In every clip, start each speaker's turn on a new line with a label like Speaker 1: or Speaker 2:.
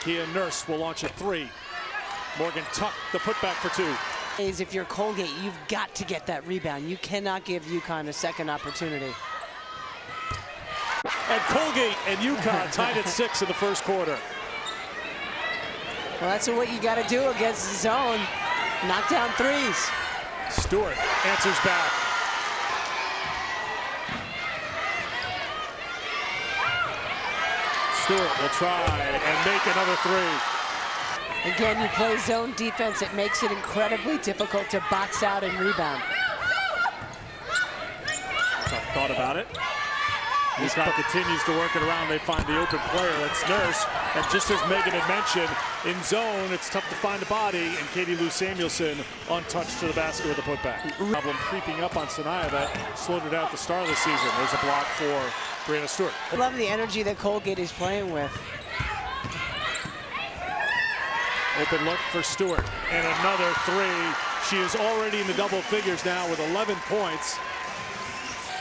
Speaker 1: Kia Nurse will launch a three. Morgan Tuck, the putback for two.
Speaker 2: If you're Colgate, you've got to get that rebound. You cannot give UConn a second opportunity.
Speaker 1: And Colgate and UConn tied at 6 in the first quarter.
Speaker 2: Well, that's what you got to do against the zone. Knock down threes.
Speaker 1: Stewart answers back. Stewart will try and make another three.
Speaker 2: Again, you play zone defense. It makes it incredibly difficult to box out and rebound.
Speaker 1: Tough thought about it. UConn continues to work it around. They find the open player. That's Nurse. And just as Megan had mentioned, in zone, it's tough to find a body. And Katie Lou Samuelson untouched to the basket with a putback. Problem creeping up on Sanaya that slowed her down at the start of the season. There's a block for Brianna Stewart.
Speaker 2: I love the energy that Colgate is playing with.
Speaker 1: Open look for Stewart. And another three. She is already in the double figures now with 11 points.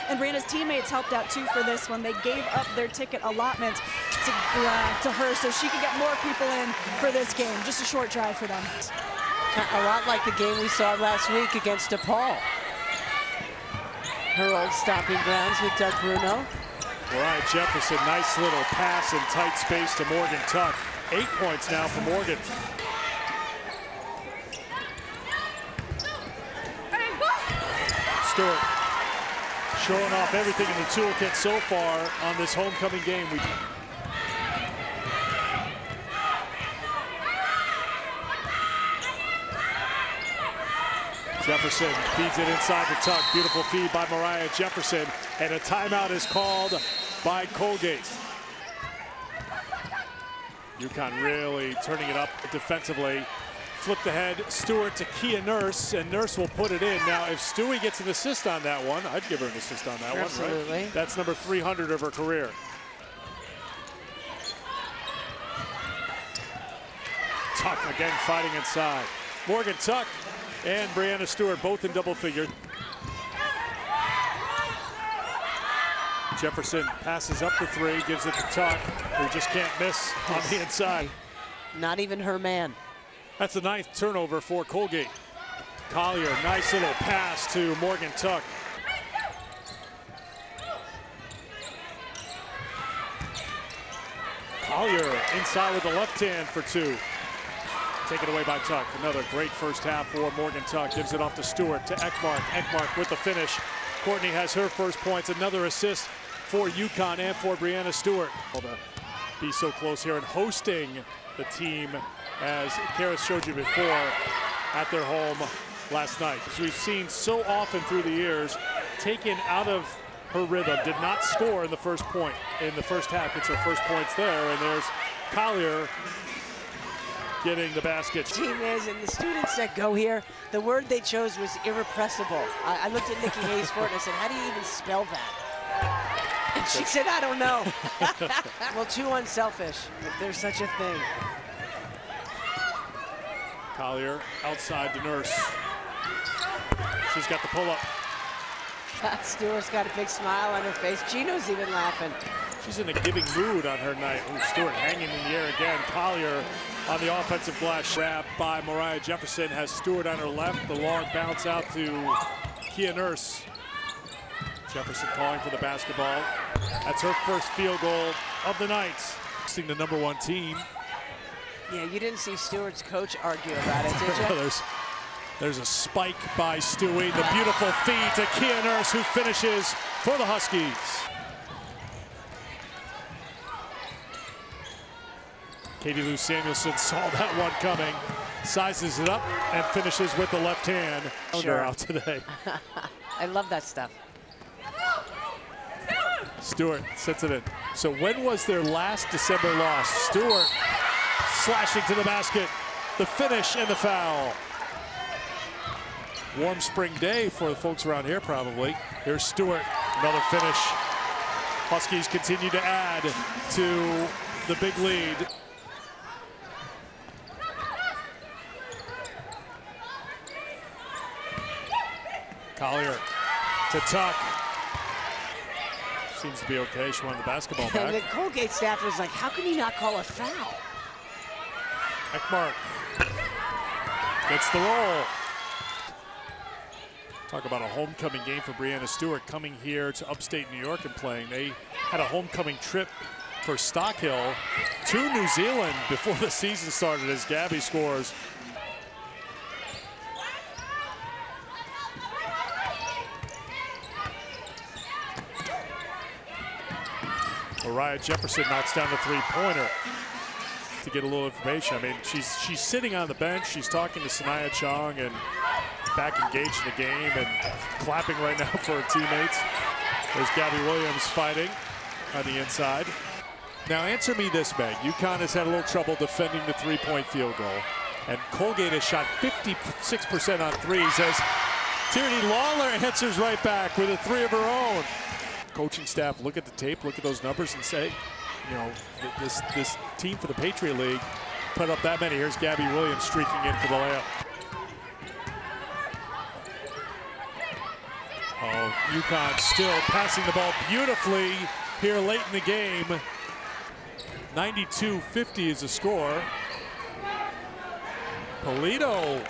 Speaker 3: And Brianna's teammates helped out too for this one. They gave up their ticket allotment to her so she could get more people in for this game. Just a short drive for them.
Speaker 2: A lot like the game we saw last week against DePaul. Her old stomping grounds with Doug Bruno.
Speaker 1: Mariah Jefferson, nice little pass in tight space to Morgan Tuck. 8 points now for Morgan. Stewart showing off everything in the toolkit so far on this homecoming game. Jefferson feeds it inside the Tuck. Beautiful feed by Mariah Jefferson. And a timeout is called by Colgate. UConn really turning it up defensively. Flipped ahead, Stewart to Kia Nurse, and Nurse will put it in. Now, if Stewie gets an assist on that one, I'd give her an assist on that
Speaker 2: Absolutely.
Speaker 1: one, right? That's number 300 of her career. Tuck again fighting inside. Morgan Tuck and Brianna Stewart both in double figure. Jefferson passes up the three, gives it to Tuck, who just can't miss on the inside.
Speaker 2: Not even her man.
Speaker 1: That's the 9th turnover for Colgate. Collier, nice little pass to Morgan Tuck. Collier inside with the left hand for two. Taken away by Tuck. Another great first half for Morgan Tuck. Gives it off to Stewart, to Ekmark. Ekmark with the finish. Courtney has her first points. Another assist for UConn and for Brianna Stewart. Be so close here and hosting the team, as Kara showed you before, at their home last night. As we've seen so often through the years, taken out of her rhythm, did not score in the first half. It's her first points there, and there's Collier getting the basket.
Speaker 2: Team is, and the students that go here, the word they chose was irrepressible. I looked at Nikki Hayes for it and I said, how do you even spell that? And she said, I don't know. Well, too unselfish, if there's such a thing.
Speaker 1: Collier outside to Nurse. She's got the pull-up.
Speaker 2: Stewart's got a big smile on her face. Gino's even laughing.
Speaker 1: She's in a giving mood on her night. Ooh, Stewart hanging in the air again. Collier on the offensive glass. Grab by Mariah Jefferson, has Stewart on her left. The long bounce out to Kia Nurse. Jefferson calling for the basketball. That's her first field goal of the night. Seeing the #1 team.
Speaker 2: Yeah, you didn't see Stewart's coach argue about it, did you?
Speaker 1: There's a spike by Stewie. The beautiful feed to Kia Nurse, who finishes for the Huskies. Katie Lou Samuelson saw that one coming, sizes it up, and finishes with the left hand.
Speaker 2: Sure.
Speaker 1: Out today.
Speaker 2: I love that stuff.
Speaker 1: Stewart sets it in. So when was their last December loss? Stewart slashing to the basket. The finish and the foul. Warm spring day for the folks around here, probably. Here's Stewart, another finish. Huskies continue to add to the big lead. Collier to Tuck. Seems to be okay. She wanted the basketball back.
Speaker 2: And the Colgate staff was like, how can you not call a foul?
Speaker 1: Ekmark gets the roll. Talk about a homecoming game for Breanna Stewart, coming here to upstate New York and playing. They had a homecoming trip for Stockhill to New Zealand before the season started as Gabby scores. Mariah Jefferson knocks down the three-pointer to get a little information. I mean, she's sitting on the bench. She's talking to Sanaya Chong and back engaged in the game and clapping right now for her teammates. There's Gabby Williams fighting on the inside. Now answer me this, Meg. UConn has had a little trouble defending the three-point field goal. And Colgate has shot 56% on threes as Tierney Lawler answers right back with a three of her own. Coaching staff look at the tape, look at those numbers and say, you know, this team for the Patriot League put up that many. Here's Gabby Williams streaking in for the layup. Oh, UConn still passing the ball beautifully here late in the game. 92-50 is the score. Polito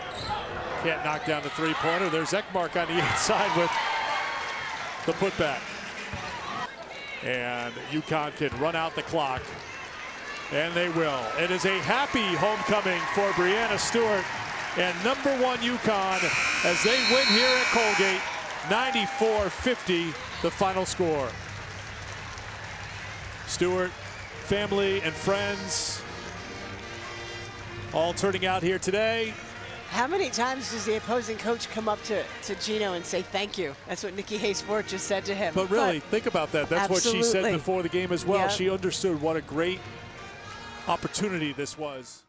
Speaker 1: can't knock down the three-pointer. There's Ekmark on the inside with the putback. And UConn can run out the clock, and they will. It is a happy homecoming for Breanna Stewart and #1 UConn as they win here at Colgate. 94-50, the final score. Stewart, family and friends, all turning out here today.
Speaker 2: How many times does the opposing coach come up to Gino and say thank you? That's what Nikki Hayes-Fort just said to him.
Speaker 1: But really, think about that. That's
Speaker 2: absolutely
Speaker 1: what she said before the game as well.
Speaker 2: Yep.
Speaker 1: She understood what a great opportunity this was.